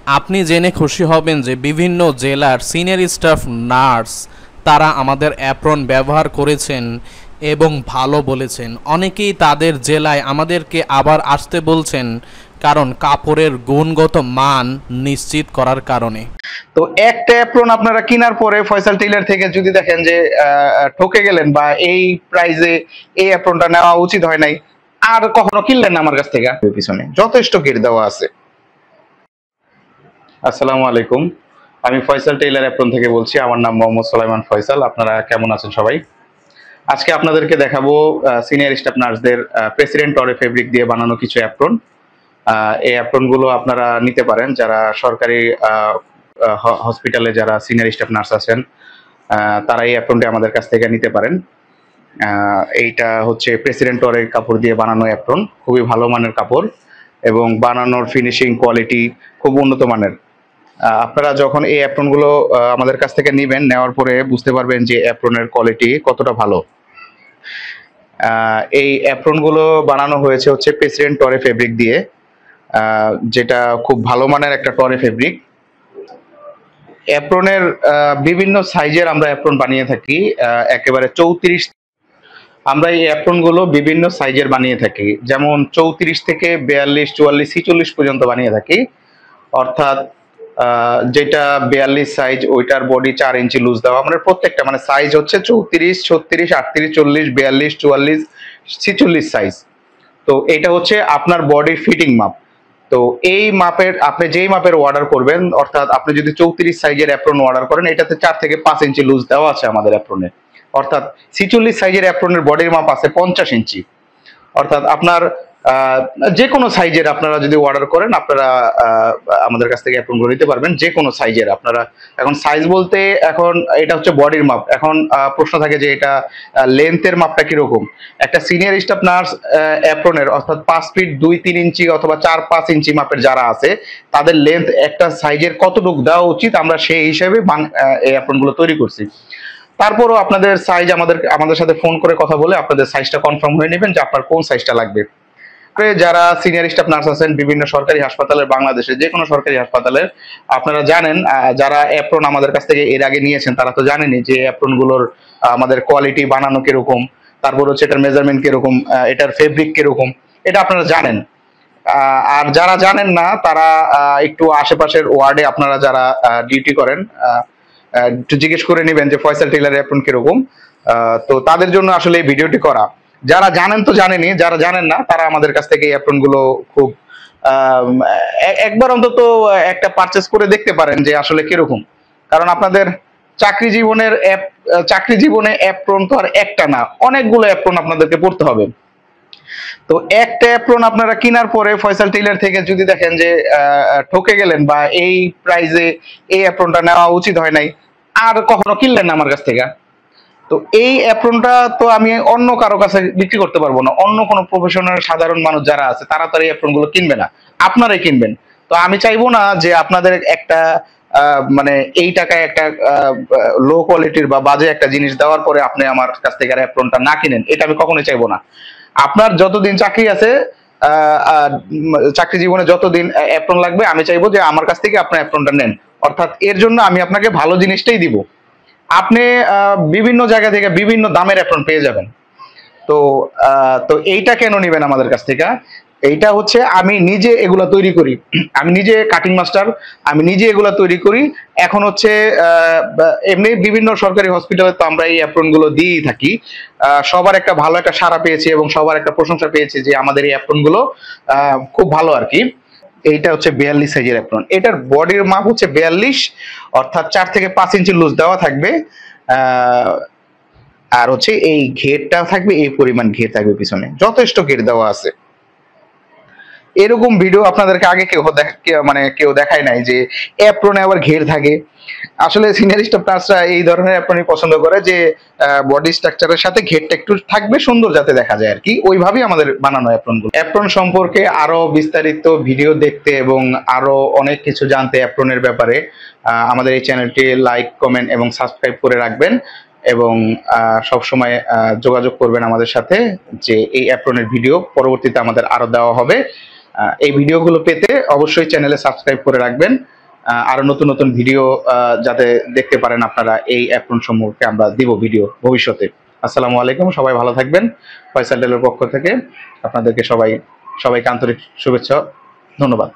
আপনি জেনে খুশি হবেন যে বিভিন্ন জেলার সিনিয়র স্টাফ নার্স তারা আমাদের অ্যাপ্রন ব্যবহার করেছেন এবং ভালো বলেছেন। অনেকেই তাদের জেলায় আমাদেরকে আবার আসতে বলছেন, কারণ কাপড়ের গুণগত মান নিশ্চিত করার কারণে। তো একটা অ্যাপ্রন আপনারা কেনার পরে ফয়সাল টেইলার থেকে যদি দেখেন যে ঠকে গেলেন বা এই প্রাইজে এই অ্যাপ্রনটা নেওয়া উচিত হয় নাই, আর কখনো কিনলেন না আমার কাছ থেকে। পিছনে যথেষ্ট গির দেওয়া আছে। আসসালামু আলাইকুম, আমি ফয়সাল টেইলার অ্যাপ্রন থেকে বলছি। আমার নাম মোহাম্মদ সুলাইমান ফয়সাল। আপনারা কেমন আছেন সবাই? আজকে আপনাদেরকে দেখাবো সিনিয়র স্টাফ নার্সদের প্রেসিডেন্ট টরে ফেব্রিক দিয়ে বানানো কিছু অ্যাপ্রন। এই অ্যাপ্রন গুলো আপনারা নিতে পারেন যারা সরকারি হসপিটালে যারা সিনিয়র স্টাফ নার্স আছেন, তারা এই অ্যাপ্রনটি আমাদের কাছ থেকে নিতে পারেন। এইটা হচ্ছে প্রেসিডেন্ট টরের কাপড় দিয়ে বানানো অ্যাপ্রন, খুবই ভালো মানের কাপড় এবং বানানোর ফিনিশিং কোয়ালিটি খুব উন্নত মানের। আপনারা যখন এই অ্যাপ্রনগুলো আমাদের কাছ থেকে নেবেন, নেওয়ার পরে বুঝতে পারবেন যে অ্যাপ্রনের কোয়ালিটি কতটা ভালো। এই অ্যাপ্রনগুলো বানানো হয়েছে হচ্ছে প্রেসিডেন্ট টরে ফেব্রিক দিয়ে, যেটা খুব ভালো মানের একটা টরে ফেব্রিক। অ্যাপ্রনের বিভিন্ন সাইজের আমরা অ্যাপ্রন বানিয়ে থাকি, একেবারে 34। আমরা এই অ্যাপ্রনগুলো বিভিন্ন সাইজের বানিয়ে থাকি, যেমন 34 থেকে 42, 44, 46 পর্যন্ত বানিয়ে থাকি। অর্থাৎ যেটা 42 সাইজ, ওইটার বডি 4 ইঞ্চি লুজ দেওয়া। আমাদের প্রত্যেকটা মানে সাইজ হচ্ছে 34, 36, 38, 40, 42, 44, 46 সাইজ। তো এটা হচ্ছে আপনার বডির ফিটিং মাপ। তো এই মাপের আপনি যেই মাপের অর্ডার করবেন, অর্থাৎ আপনি যদি 34 সাইজের অ্যাপ্রন অর্ডার করেন, এটাতে 4 থেকে 5 ইঞ্চি লুজ দেওয়া আছে আমাদের অ্যাপ্রনে। অর্থাৎ 46 সাইজের অ্যাপ্রনের বডির মাপ আছে 50 ইঞ্চি। অর্থাৎ আপনার যে কোনো সাইজের আপনারা যদি অর্ডার করেন, আপনারা আমাদের কাছ থেকে অ্যাপ্রনগুলো নিতে পারবেন যে কোনো সাইজের। আপনারা এখন সাইজ বলতে, এখন এটা হচ্ছে বডির মাপ। এখন প্রশ্ন থাকে যে এটা লেন্থের মাপটা কিরকম। একটা সিনিয়র স্টাফ নার্স অ্যাপ্রনের অর্থাৎ 5 ফিট 2-3 ইঞ্চি অথবা 4-5 ইঞ্চি মাপের যারা আছে, তাদের লেন্থ একটা সাইজের কতটুকু দেওয়া উচিত, আমরা সেই হিসাবে এই অ্যাপ্রনগুলো তৈরি করছি। তারপরও আপনাদের সাইজ আমাদের সাথে ফোন করে কথা বলে আপনাদের সাইজটা কনফার্ম হয়ে নেবেন যে আপনার কোন সাইজটা লাগবে। যারা সিনিয়র স্টাফ নার্স আছেন বিভিন্ন সরকারি হাসপাতালের, বাংলাদেশে যে কোনো সরকারি হাসপাতালের, আপনারা জানেন, যারা অ্যাপ্রন আমাদের কাছ থেকে এর আগে নিয়েছেন তারা তো জানেনই যে অ্যাপ্রন গুলোর আমাদের কোয়ালিটি বানানো কিরকম, তারপর হচ্ছে এটার মেজারমেন্ট কিরকম, এটার ফেব্রিক কিরকম, এটা আপনারা জানেন। আর যারা জানেন না তারা একটু আশেপাশের ওয়ার্ডে আপনারা যারা ডিউটি করেন, একটু জিজ্ঞেস করে নেবেন যে ফয়সাল টেইলার অ্যাপ্রন কিরকম। তো তাদের জন্য আসলে এই ভিডিওটি করা। যারা জানেন তো জানেনই, যারা জানেন না তারা আমাদের কাছ থেকে এই অ্যাপ্রন গুলো খুব একবার অন্তত একটা পারচেস করে দেখতে পারেন যে আসলে কিরকম। কারণ আপনাদের চাকরি জীবনে অ্যাপ্রন তো আর একটা না, অনেকগুলো অ্যাপ্রন আপনাদেরকে পড়তে হবে। তো একটা অ্যাপ্রন আপনারা কেনার পরে ফয়সাল টেইলার থেকে যদি দেখেন যে ঠকে গেলেন বা এই প্রাইজে এই অ্যাপ্রনটা নেওয়া উচিত হয় নাই, আর কখনো কিনলেন না আমার কাছ থেকে। তো এই অ্যাপ্রনটা তো আমি অন্য কারো কাছে বিক্রি করতে পারবো না। অন্য কোনো প্রফেশনাল সাধারণ মানুষ যারা আছে তারা তো এই অ্যাপ্রন গুলো কিনবে না, আপনারাই কিনবেন। তো আমি চাইবো না যে আপনাদের একটা মানে এই টাকায় একটা লো কোয়ালিটির বা বাজে একটা জিনিস দেওয়ার পরে আপনি আমার কাছ থেকে অ্যাপ্রনটা না কিনেন, এটা আমি কখনোই চাইবো না। আপনার যতদিন চাকরি আছে, চাকরি জীবনে যতদিন অ্যাপ্রন লাগবে, আমি চাইবো যে আমার কাছ থেকে আপনি অ্যাপ্রনটা নেন। অর্থাৎ এর জন্য আমি আপনাকে ভালো জিনিসটাই দিব। আপনি বিভিন্ন জায়গা থেকে বিভিন্ন দামের অ্যাপ্রন পেয়ে যাবেন। তো তো এইটা কেন নেবেন আমাদের কাছ থেকে? এইটা হচ্ছে আমি নিজে এগুলা তৈরি করি, আমি নিজে কাটিং মাস্টার, আমি নিজে এগুলা তৈরি করি। এখন হচ্ছে এমনি বিভিন্ন সরকারি হসপিটালে তো আমরা এই অ্যাপ্রন গুলো দিয়েই থাকি। সবার একটা ভালো একটা সাড়া পেয়েছি এবং সবার একটা প্রশংসা পেয়েছি যে আমাদের এই অ্যাপ্রন গুলো খুব ভালো আর কি। এইটা হচ্ছে 42 সাইজের অ্যাপ্রন। এটার বডির মাপ হচ্ছে 42, অর্থাৎ 4 থেকে 5 ইঞ্চি লুজ দেওয়া থাকবে। আর হচ্ছে এই ঘেরটা থাকবে, এই পরিমাণ ঘের থাকবে, পিছনে যথেষ্ট ঘের দেওয়া আছে। এরকম ভিডিও আপনাদেরকে আগে কেউ দেখায় নাই যে অ্যাপ্রনে আবার ঘের থাকে। আসলে সিনিয়র স্টাফ নার্সরা এই ধরনের অ্যাপ্রনই পছন্দ করে, যে বডি স্ট্রাকচারের সাথে ঘেরটা একটু থাকবে, সুন্দর যাতে দেখা যায় আর কি। ওইভাবেই আমাদের বানানো অ্যাপ্রনগুলো। অ্যাপ্রন সম্পর্কে আরো বিস্তারিত ভিডিও দেখতে এবং আরো অনেক কিছু জানতে অ্যাপ্রনের ব্যাপারে আমাদের এই চ্যানেলটি লাইক, কমেন্ট এবং সাবস্ক্রাইব করে রাখবেন এবং সব সময় যোগাযোগ করবেন আমাদের সাথে, যে এই অ্যাপ্রনের ভিডিও পরবর্তীতে আমাদের আরো দেওয়া হবে। এই ভিডিওগুলো পেতে অবশ্যই চ্যানেলে সাবস্ক্রাইব করে রাখবেন। আরো নতুন নতুন ভিডিও যাতে দেখতে পারেন আপনারা, এই অ্যাপ্রন সম্পর্কে আমরা দিব ভিডিও ভবিষ্যতে। আসসালামু আলাইকুম, সবাই ভালো থাকবেন। ফয়সাল টেলের পক্ষ থেকে আপনাদেরকে সবাইকে আন্তরিক শুভেচ্ছা, ধন্যবাদ।